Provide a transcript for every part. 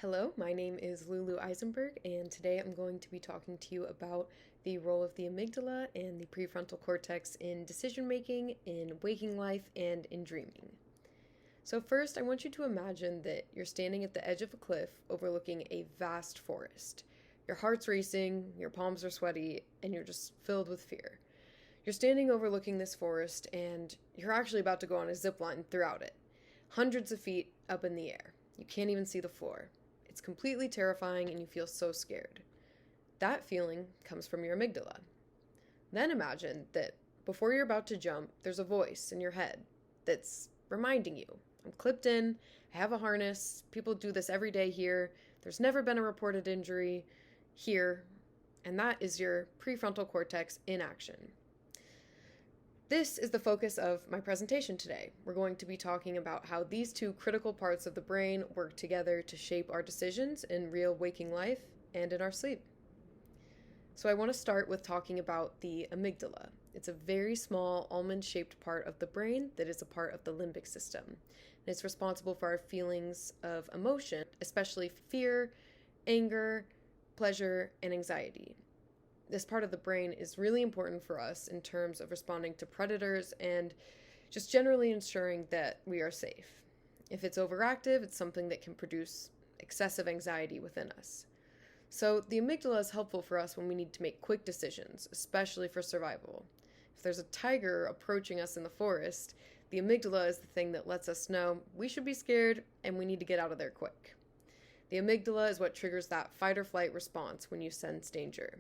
Hello, my name is Lulu Eisenberg, and today I'm going to be talking to you about the role of the amygdala and the prefrontal cortex in decision making, in waking life, and in dreaming. So, first, I want you to imagine that you're standing at the edge of a cliff overlooking a vast forest. Your heart's racing, your palms are sweaty, and you're just filled with fear. You're standing overlooking this forest, and you're actually about to go on a zip line throughout it, hundreds of feet up in the air. You can't even see the floor. It's completely terrifying and you feel so scared. That feeling comes from your amygdala. Then imagine that before you're about to jump, there's a voice in your head that's reminding you, I'm clipped in, I have a harness, people do this every day here, there's never been a reported injury here, and that is your prefrontal cortex in action. This is the focus of my presentation today. We're going to be talking about how these two critical parts of the brain work together to shape our decisions in real waking life and in our sleep. So I want to start with talking about the amygdala. It's a very small almond-shaped part of the brain that is a part of the limbic system. And it's responsible for our feelings of emotion, especially fear, anger, pleasure, and anxiety. This part of the brain is really important for us in terms of responding to predators and just generally ensuring that we are safe. If it's overactive, it's something that can produce excessive anxiety within us. So the amygdala is helpful for us when we need to make quick decisions, especially for survival. If there's a tiger approaching us in the forest, the amygdala is the thing that lets us know we should be scared and we need to get out of there quick. The amygdala is what triggers that fight or flight response when you sense danger.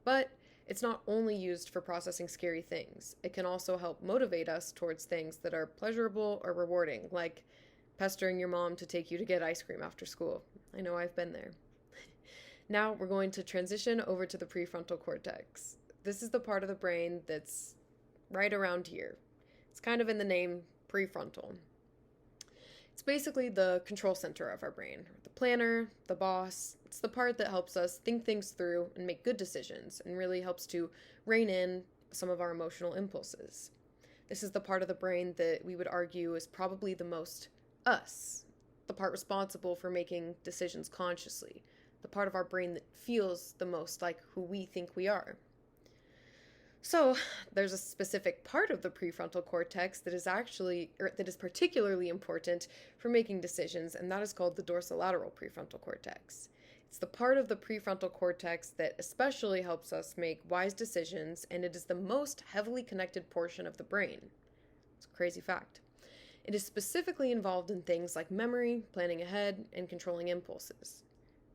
But it's not only used for processing scary things. It can also help motivate us towards things that are pleasurable or rewarding, like pestering your mom to take you to get ice cream after school. I know I've been there. Now we're going to transition over to the prefrontal cortex. This is the part of the brain that's right around here. It's kind of in the name prefrontal. It's basically the control center of our brain, the planner, the boss. It's the part that helps us think things through and make good decisions and really helps to rein in some of our emotional impulses. This is the part of the brain that we would argue is probably the most us, the part responsible for making decisions consciously, the part of our brain that feels the most like who we think we are. So there's a specific part of the prefrontal cortex that is particularly important for making decisions, and that is called the dorsolateral prefrontal cortex. It's the part of the prefrontal cortex that especially helps us make wise decisions, and it is the most heavily connected portion of the brain. It's a crazy fact. It is specifically involved in things like memory, planning ahead, and controlling impulses.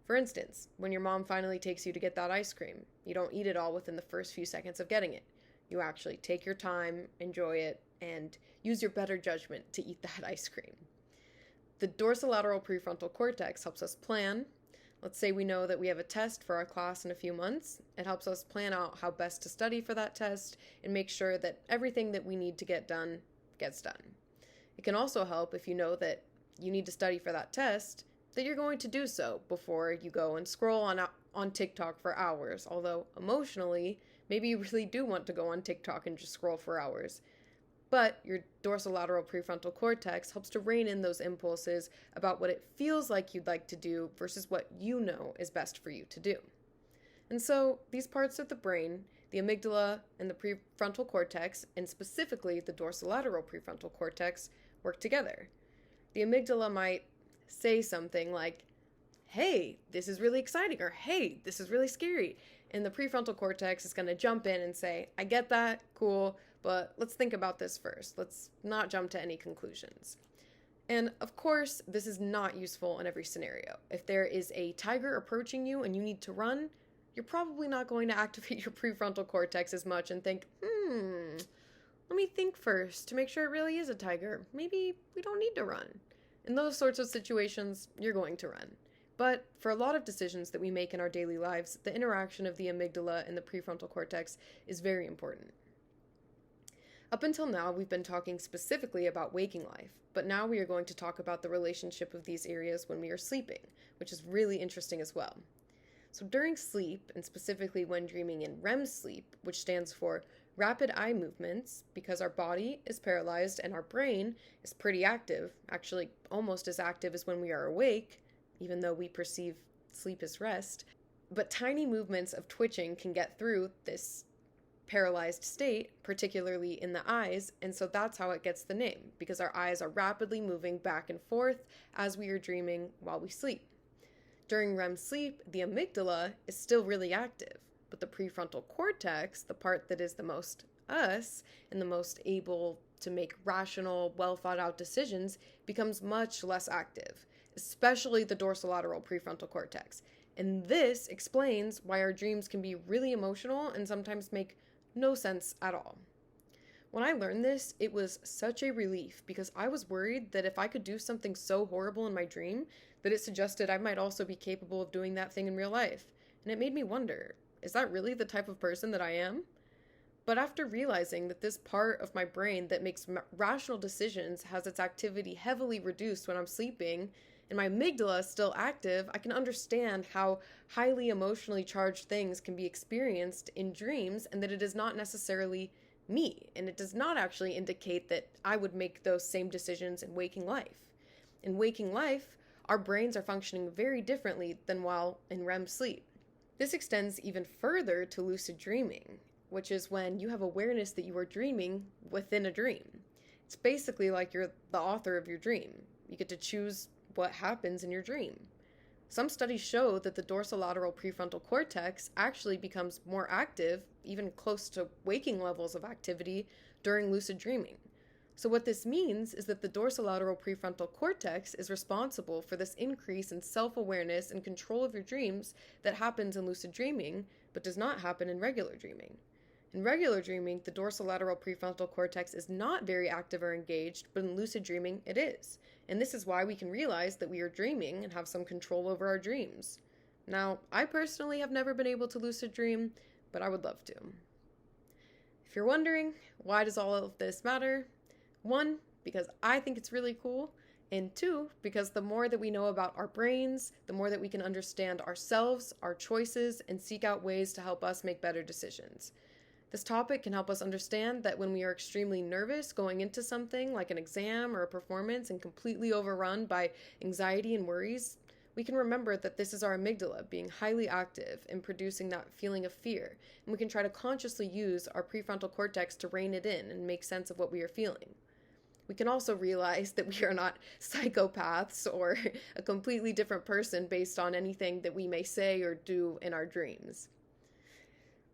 For instance, when your mom finally takes you to get that ice cream, you don't eat it all within the first few seconds of getting it. You actually take your time, enjoy it, and use your better judgment to eat that ice cream. The dorsolateral prefrontal cortex helps us plan. Let's say we know that we have a test for our class in a few months. It helps us plan out how best to study for that test and make sure that everything that we need to get done gets done. It can also help if you know that you need to study for that test, that you're going to do so before you go and scroll on TikTok for hours, although emotionally, maybe you really do want to go on TikTok and just scroll for hours. But your dorsolateral prefrontal cortex helps to rein in those impulses about what it feels like you'd like to do versus what you know is best for you to do. And so these parts of the brain, the amygdala and the prefrontal cortex, and specifically the dorsolateral prefrontal cortex, work together. The amygdala might say something like, hey, this is really exciting, or hey, this is really scary. And the prefrontal cortex is going to jump in and say, I get that, cool, but let's think about this first. Let's not jump to any conclusions. And of course, this is not useful in every scenario. If there is a tiger approaching you and you need to run, you're probably not going to activate your prefrontal cortex as much and think, let me think first to make sure it really is a tiger. Maybe we don't need to run. In those sorts of situations, you're going to run. But for a lot of decisions that we make in our daily lives, the interaction of the amygdala and the prefrontal cortex is very important. Up until now, we've been talking specifically about waking life, but now we are going to talk about the relationship of these areas when we are sleeping, which is really interesting as well. So during sleep, and specifically when dreaming in REM sleep, which stands for rapid eye movements, because our body is paralyzed and our brain is pretty active, actually almost as active as when we are awake, even though we perceive sleep as rest. But tiny movements of twitching can get through this paralyzed state, particularly in the eyes, and so that's how it gets the name, because our eyes are rapidly moving back and forth as we are dreaming while we sleep. During REM sleep, the amygdala is still really active, but the prefrontal cortex, the part that is the most us and the most able to make rational, well-thought-out decisions, becomes much less active, especially the dorsolateral prefrontal cortex. And this explains why our dreams can be really emotional and sometimes make no sense at all. When I learned this, it was such a relief because I was worried that if I could do something so horrible in my dream, that it suggested I might also be capable of doing that thing in real life. And it made me wonder, is that really the type of person that I am? But after realizing that this part of my brain that makes rational decisions has its activity heavily reduced when I'm sleeping, and my amygdala is still active, I can understand how highly emotionally charged things can be experienced in dreams and that it is not necessarily me, and it does not actually indicate that I would make those same decisions in waking life. In waking life, our brains are functioning very differently than while in REM sleep. This extends even further to lucid dreaming, which is when you have awareness that you are dreaming within a dream. It's basically like you're the author of your dream. You get to choose what happens in your dream. Some studies show that the dorsolateral prefrontal cortex actually becomes more active, even close to waking levels of activity, during lucid dreaming. So what this means is that the dorsolateral prefrontal cortex is responsible for this increase in self-awareness and control of your dreams that happens in lucid dreaming, but does not happen in regular dreaming. In regular dreaming, the dorsolateral prefrontal cortex is not very active or engaged, but in lucid dreaming, it is. And this is why we can realize that we are dreaming and have some control over our dreams. Now, I personally have never been able to lucid dream, but I would love to. If you're wondering, why does all of this matter? 1, because I think it's really cool, and 2, because the more that we know about our brains, the more that we can understand ourselves, our choices, and seek out ways to help us make better decisions. This topic can help us understand that when we are extremely nervous going into something like an exam or a performance and completely overrun by anxiety and worries, we can remember that this is our amygdala being highly active and producing that feeling of fear, and we can try to consciously use our prefrontal cortex to rein it in and make sense of what we are feeling. We can also realize that we are not psychopaths or a completely different person based on anything that we may say or do in our dreams.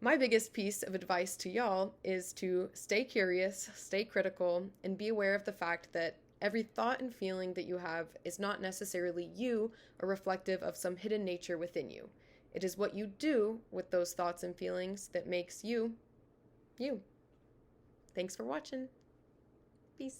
My biggest piece of advice to y'all is to stay curious, stay critical, and be aware of the fact that every thought and feeling that you have is not necessarily you or reflective of some hidden nature within you. It is what you do with those thoughts and feelings that makes you, you. Thanks for watching. Peace.